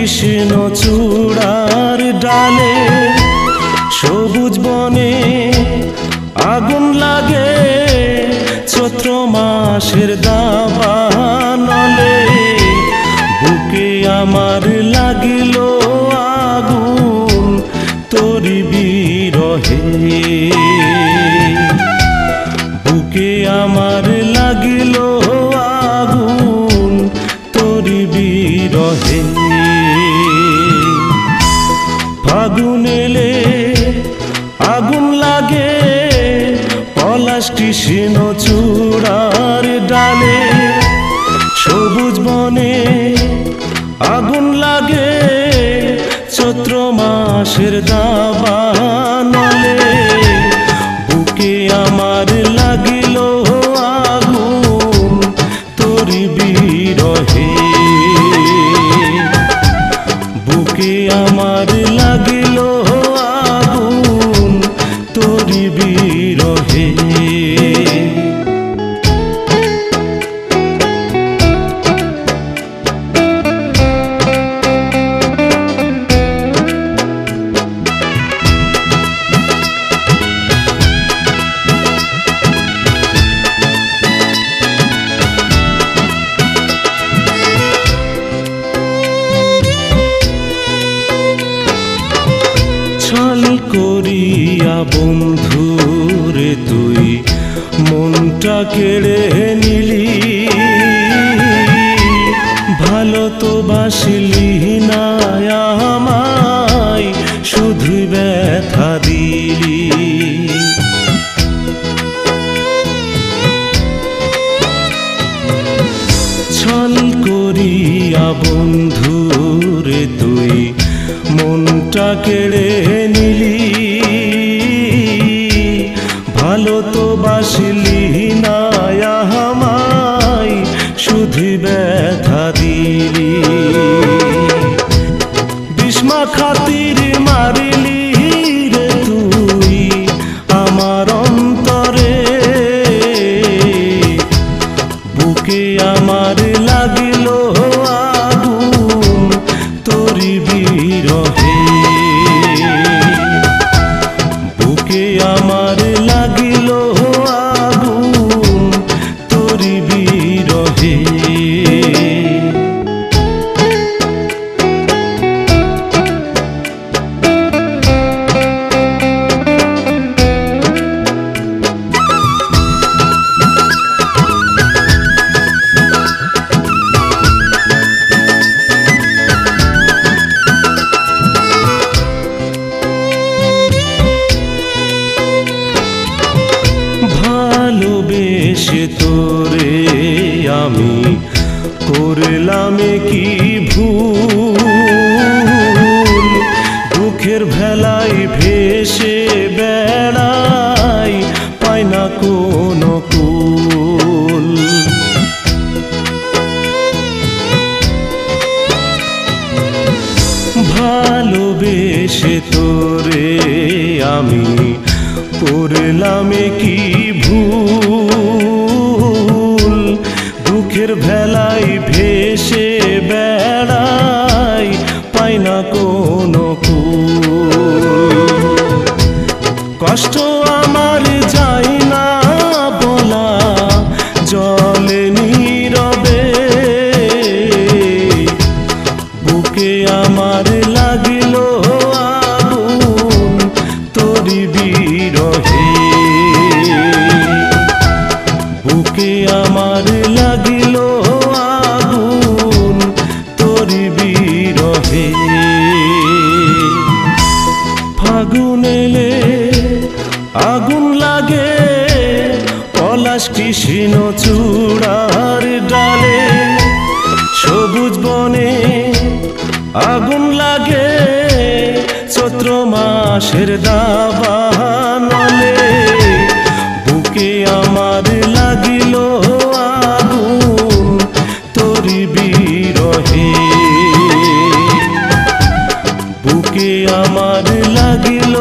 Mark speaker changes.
Speaker 1: কৃষ্ণ চূড়ার ডালে সবুজ বনে আগুন লাগে চৈত্র মাসের দাবানলে বুকে আমার লাগিল আগুন তোরি বিরহে বুকে আমার লাগিল আগুন তোরি বিরহে ফাগুন এলে আগুন লাগে পলাশ কৃষ্ণ চূড়ার ডালে সবুজ বনে আগুন লাগে চৈত্র মাসের দাবানলে বুকে আমার লাগিল আগুন তোরি বিরহে বুকে আমার লাগিল আগুন তোরি বিরহে ছল করিয়া বন্ধুরে তুই মনটা কেড়ে নিলি ভালো তো বাসিলি না আমায় শুধু ব্যথা দিলি ছল করিয়া বন্ধুরে তুই মনটা কেড়ে নিলি ভালো তো বাসিলি না আমায় শুধু ব্যথা দিলি বিস্মা খাতির মারিলি রে তুই আমার অন্তরে বুকে আমার লাগিল আগুন তোরি বিরহে বুকে আমার লাগিল আগুন তোরি বিরহে ভালোবেসে তোরে আমি করলাম কি ভুল দুঃখের ভেলায় ভেসে বেড়াই পাই না কোনো কুল ভালোবেসে তোরে আমি করলাম কি ভুল দুঃখের ভেলায় ভেসে বেড়াই পাই না কোনো কুল কষ্ট আমার যায় না বলা জলে নীরবে বুকে আমার লাগিল আগুন তোরি বিরহে বুকে আমার লাগিল আগুন তোরি বিরহে ফাগুন এলে আগুন লাগে পলাশ কৃষ্ণ চূড়ার ডালে সবুজ বনে আগুন লাগে চৈত্র মাসের দাবানলে বুকে আমার লাগিল আগুন তোরি বিরহে বুকে আমার লাগিল